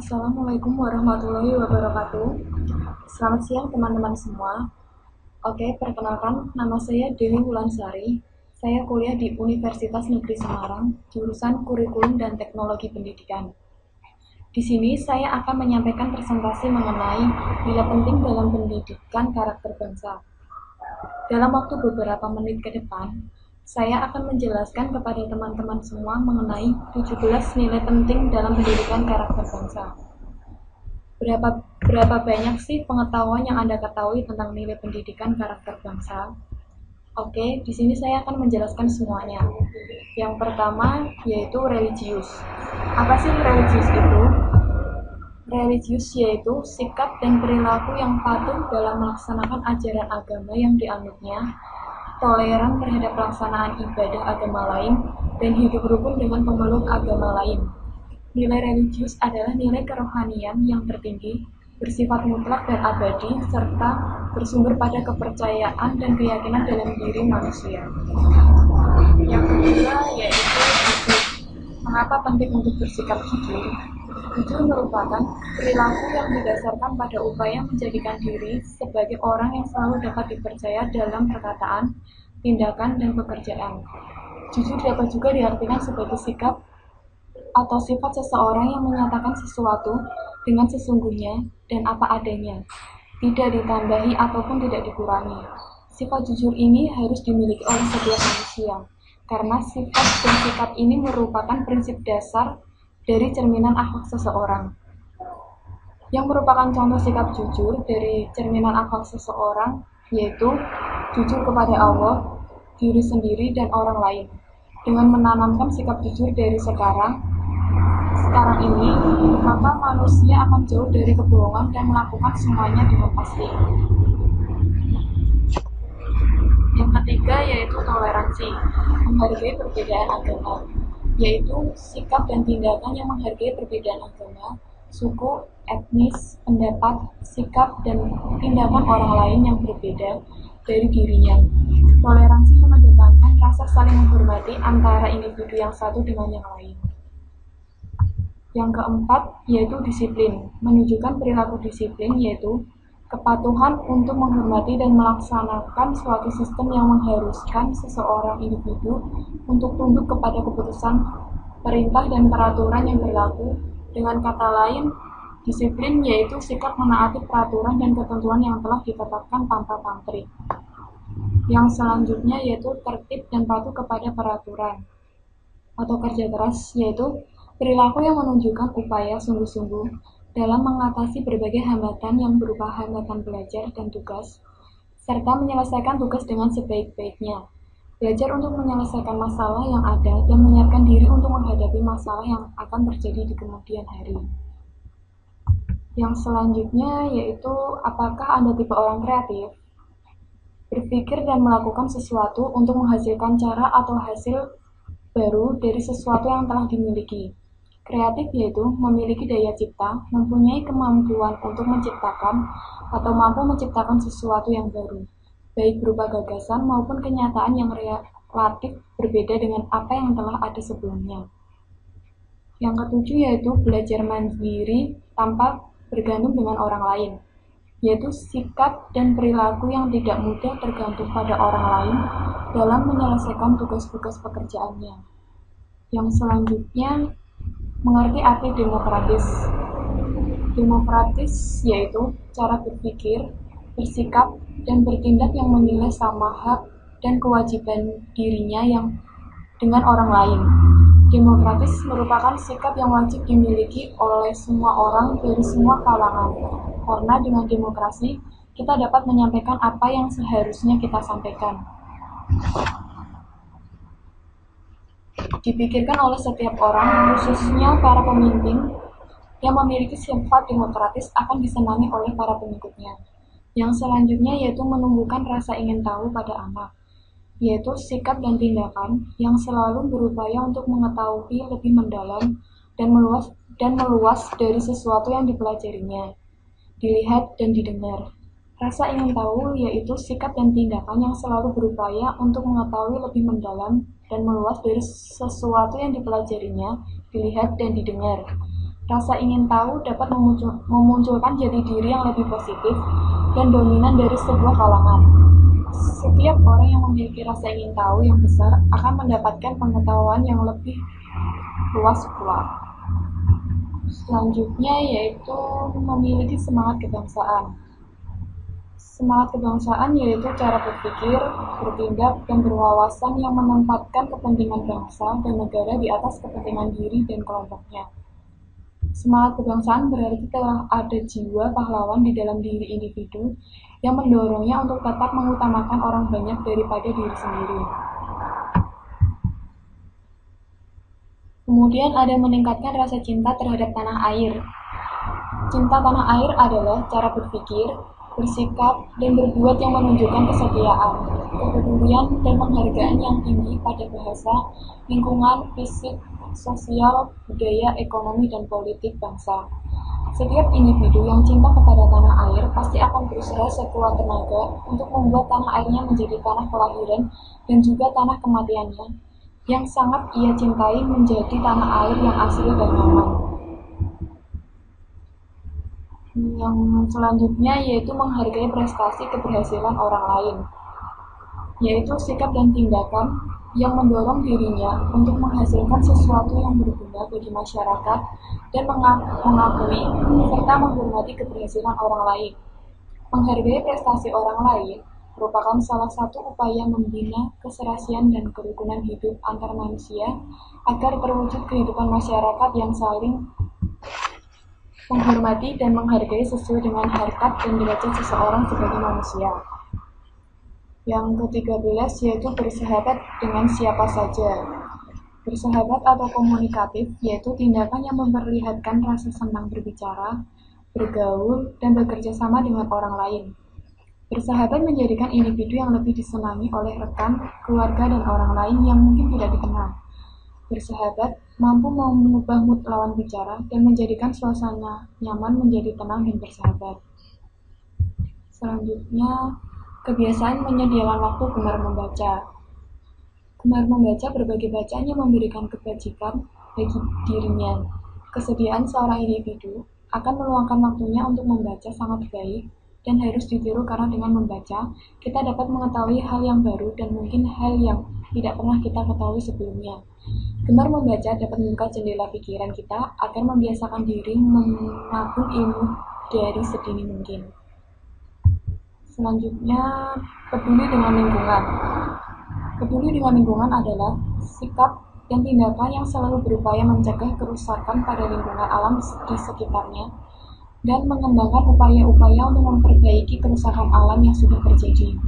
Assalamualaikum warahmatullahi wabarakatuh. Selamat siang teman-teman semua. Oke, perkenalkan, nama saya Dewi Wulansari. Saya kuliah di Universitas Negeri Semarang, jurusan Kurikulum dan Teknologi Pendidikan. Di sini saya akan menyampaikan presentasi mengenai nilai penting dalam pendidikan karakter bangsa. Dalam waktu beberapa menit ke depan, saya akan menjelaskan kepada teman-teman semua mengenai 17 nilai penting dalam pendidikan karakter bangsa. Berapa banyak sih pengetahuan yang Anda ketahui tentang nilai pendidikan karakter bangsa? Oke, di sini saya akan menjelaskan semuanya. Yang pertama yaitu religius. Apa sih religius itu? Religius yaitu sikap dan perilaku yang patuh dalam melaksanakan ajaran agama yang dianutnya, toleran terhadap pelaksanaan ibadah agama lain, dan hidup rukun dengan pemeluk agama lain. Nilai religius adalah nilai kerohanian yang tertinggi, bersifat mutlak dan abadi, serta bersumber pada kepercayaan dan keyakinan dalam diri manusia. Yang kedua yaitu jujur. Mengapa penting untuk bersikap jujur? Jujur merupakan perilaku yang didasarkan pada upaya menjadikan diri sebagai orang yang selalu dapat dipercaya dalam perkataan, tindakan, dan pekerjaan. Jujur dapat juga diartikan sebagai sikap atau sifat seseorang yang menyatakan sesuatu dengan sesungguhnya dan apa adanya, tidak ditambahi ataupun tidak dikurangi. Sifat jujur ini harus dimiliki oleh setiap manusia, karena sifat dan sikap ini merupakan prinsip dasar dari cerminan akhlak seseorang. Yang merupakan contoh sikap jujur dari cerminan akhlak seseorang yaitu jujur kepada Allah, diri sendiri, dan orang lain. Dengan menanamkan sikap jujur dari sekarang ini, maka manusia akan jauh dari kebohongan dan melakukan semuanya dengan pasti. Yang ketiga yaitu toleransi, menghargai perbedaan agama, yaitu sikap dan tindakan yang menghargai perbedaan agama, suku, etnis, pendapat, sikap, dan tindakan orang lain yang berbeda dari dirinya. Toleransi mengedepankan rasa saling menghormati antara individu yang satu dengan yang lain. Yang keempat yaitu disiplin, menunjukkan perilaku disiplin yaitu kepatuhan untuk menghormati dan melaksanakan suatu sistem yang mengharuskan seseorang individu untuk tunduk kepada keputusan, perintah, dan peraturan yang berlaku. Dengan kata lain, disiplin yaitu sikap menaati peraturan dan ketentuan yang telah ditetapkan tanpa pamrih. Yang selanjutnya yaitu tertib dan patuh kepada peraturan atau kerja keras, yaitu perilaku yang menunjukkan upaya sungguh-sungguh dalam mengatasi berbagai hambatan yang berupa hambatan belajar dan tugas, serta menyelesaikan tugas dengan sebaik-baiknya. Belajar untuk menyelesaikan masalah yang ada dan menyiapkan diri untuk menghadapi masalah yang akan terjadi di kemudian hari. Yang selanjutnya yaitu apakah Anda tipe orang kreatif? Berpikir dan melakukan sesuatu untuk menghasilkan cara atau hasil baru dari sesuatu yang telah dimiliki. Kreatif yaitu memiliki daya cipta, mempunyai kemampuan untuk menciptakan atau mampu menciptakan sesuatu yang baru, baik berupa gagasan maupun kenyataan yang relatif berbeda dengan apa yang telah ada sebelumnya. Yang ketujuh yaitu belajar mandiri tanpa bergantung dengan orang lain, yaitu sikap dan perilaku yang tidak mudah tergantung pada orang lain dalam menyelesaikan tugas-tugas pekerjaannya. Yang selanjutnya mengerti arti demokratis. Demokratis yaitu cara berpikir, bersikap, dan bertindak yang menilai sama hak dan kewajiban dirinya yang dengan orang lain. Demokratis merupakan sikap yang wajib dimiliki oleh semua orang dari semua kalangan, karena dengan demokrasi kita dapat menyampaikan apa yang seharusnya kita sampaikan. Dipikirkan oleh setiap orang, khususnya para pemimpin yang memiliki sifat demokratis akan disenangi oleh para pengikutnya. Yang selanjutnya yaitu menumbuhkan rasa ingin tahu pada anak, yaitu sikap dan tindakan yang selalu berupaya untuk mengetahui lebih mendalam dan meluas dari sesuatu yang dipelajarinya, dilihat dan didengar. Rasa ingin tahu yaitu sikap dan tindakan yang selalu berupaya untuk mengetahui lebih mendalam dan meluas dari sesuatu yang dipelajarinya, dilihat dan didengar. Rasa ingin tahu dapat memunculkan jati diri yang lebih positif dan dominan dari sebuah kalangan. Setiap orang yang memiliki rasa ingin tahu yang besar akan mendapatkan pengetahuan yang lebih luas pula. Selanjutnya yaitu memiliki semangat kebangsaan. Semangat kebangsaan yaitu cara berpikir, bertindak, dan berwawasan yang menempatkan kepentingan bangsa dan negara di atas kepentingan diri dan kelompoknya. Semangat kebangsaan berarti telah ada jiwa pahlawan di dalam diri individu yang mendorongnya untuk tetap mengutamakan orang banyak daripada diri sendiri. Kemudian ada meningkatkan rasa cinta terhadap tanah air. Cinta tanah air adalah cara berpikir, bersikap, dan berbuat yang menunjukkan kesetiaan, kepedulian, dan penghargaan yang tinggi pada bahasa, lingkungan, fisik, sosial, budaya, ekonomi, dan politik bangsa. Setiap individu yang cinta kepada tanah air pasti akan berusaha sekuat tenaga untuk membuat tanah airnya menjadi tanah kelahiran dan juga tanah kematiannya, yang sangat ia cintai menjadi tanah air yang asri dan nyaman. Yang selanjutnya yaitu menghargai prestasi keberhasilan orang lain, yaitu sikap dan tindakan yang mendorong dirinya untuk menghasilkan sesuatu yang berguna bagi masyarakat dan mengakui serta menghormati keberhasilan orang lain. Menghargai prestasi orang lain merupakan salah satu upaya membina keserasian dan kerukunan hidup antar manusia agar terwujud kehidupan masyarakat yang saling menghormati dan menghargai sesuai dengan harkat dan derajat seseorang sebagai manusia. Yang ke-13 yaitu bersahabat dengan siapa saja. Bersahabat atau komunikatif yaitu tindakan yang memperlihatkan rasa senang berbicara, bergaul, dan bekerja sama dengan orang lain. Bersahabat menjadikan individu yang lebih disenangi oleh rekan, keluarga, dan orang lain yang mungkin tidak dikenal. Bersahabat mampu mengubah mood lawan bicara dan menjadikan suasana nyaman menjadi tenang dan bersahabat. Selanjutnya, kebiasaan menyediakan waktu gemar membaca. Gemar membaca berbagai bacaan yang memberikan kebajikan bagi dirinya. Kesediaan seorang individu akan meluangkan waktunya untuk membaca sangat baik dan harus ditiru karena dengan membaca, kita dapat mengetahui hal yang baru dan mungkin hal yang tidak pernah kita ketahui sebelumnya. Gemar membaca dapat membuka jendela pikiran kita agar membiasakan diri menabung ilmu dari sedini mungkin. Selanjutnya, peduli dengan lingkungan. Peduli dengan lingkungan adalah sikap dan tindakan yang selalu berupaya mencegah kerusakan pada lingkungan alam di sekitarnya dan mengembangkan upaya-upaya untuk memperbaiki kerusakan alam yang sudah terjadi.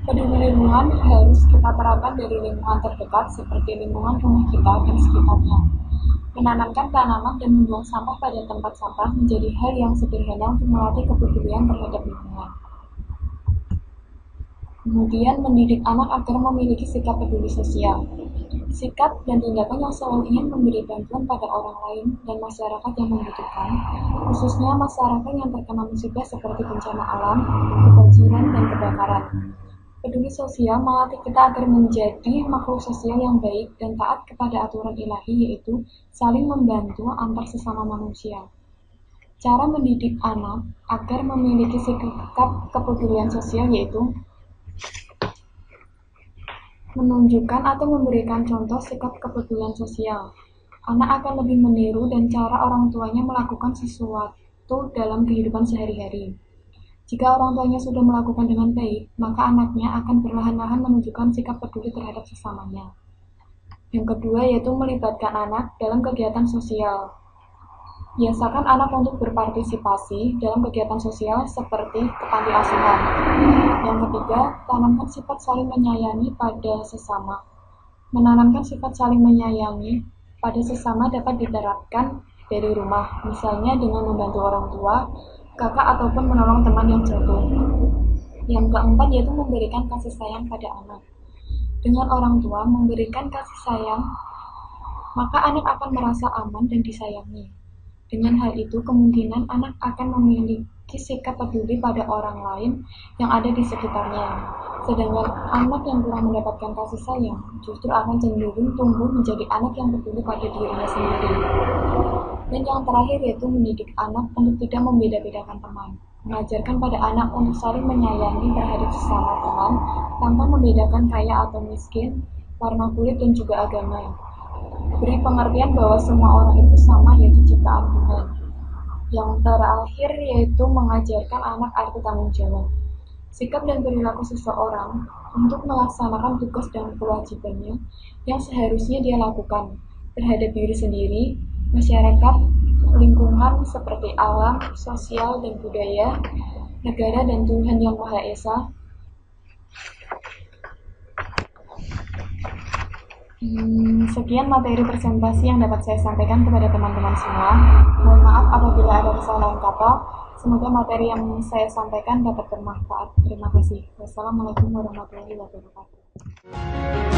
Peduli lingkungan harus kita terapkan dari lingkungan terdekat seperti lingkungan rumah kita dan sekitarnya. Menanamkan tanaman dan membuang sampah pada tempat sampah menjadi hal yang sederhana untuk melatih kepedulian terhadap lingkungan. Kemudian mendidik anak agar memiliki sikap peduli sosial. Sikap dan tindakan yang selalu ingin memberi bantuan pada orang lain dan masyarakat yang membutuhkan, khususnya masyarakat yang terkena musibah seperti bencana alam, kebanjiran, dan kebakaran. Peduli sosial melatih kita agar menjadi makhluk sosial yang baik dan taat kepada aturan ilahi, yaitu saling membantu antar sesama manusia. Cara mendidik anak agar memiliki sikap kepedulian sosial yaitu menunjukkan atau memberikan contoh sikap kepedulian sosial. Anak akan lebih meniru dan cara orang tuanya melakukan sesuatu dalam kehidupan sehari-hari. Jika orang tuanya sudah melakukan dengan baik, maka anaknya akan perlahan-lahan menunjukkan sikap peduli terhadap sesamanya. Yang kedua yaitu melibatkan anak dalam kegiatan sosial. Biasakan anak untuk berpartisipasi dalam kegiatan sosial seperti panti asuhan. Yang ketiga, tanamkan sifat saling menyayangi pada sesama. Menanamkan sifat saling menyayangi pada sesama dapat diterapkan dari rumah, misalnya dengan membantu orang tua, kakak, ataupun menolong teman yang jatuh. Yang keempat yaitu memberikan kasih sayang pada anak. Dengan orang tua memberikan kasih sayang, maka anak akan merasa aman dan disayangi. Dengan hal itu, kemungkinan anak akan memiliki sikap peduli pada orang lain yang ada di sekitarnya. Sedangkan anak yang kurang mendapatkan kasih sayang justru akan cenderung tumbuh menjadi anak yang peduli pada dirinya sendiri. Dan yang terakhir yaitu mendidik anak untuk tidak membeda-bedakan teman. Mengajarkan pada anak untuk saling menyayangi terhadap sesama teman tanpa membedakan kaya atau miskin, warna kulit dan juga agama. Beri pengertian bahwa semua orang itu sama yaitu ciptaan Tuhan. Yang terakhir yaitu mengajarkan anak arti tanggung jawab. Sikap dan perilaku seseorang untuk melaksanakan tugas dan kewajibannya yang seharusnya dia lakukan terhadap diri sendiri, masyarakat, lingkungan seperti alam, sosial dan budaya, negara dan Tuhan Yang Maha Esa. Sekian materi presentasi yang dapat saya sampaikan kepada teman-teman semua. Mohon maaf apabila ada kesalahan kata. Semoga materi yang saya sampaikan dapat bermanfaat. Terima kasih. Wassalamualaikum warahmatullahi wabarakatuh.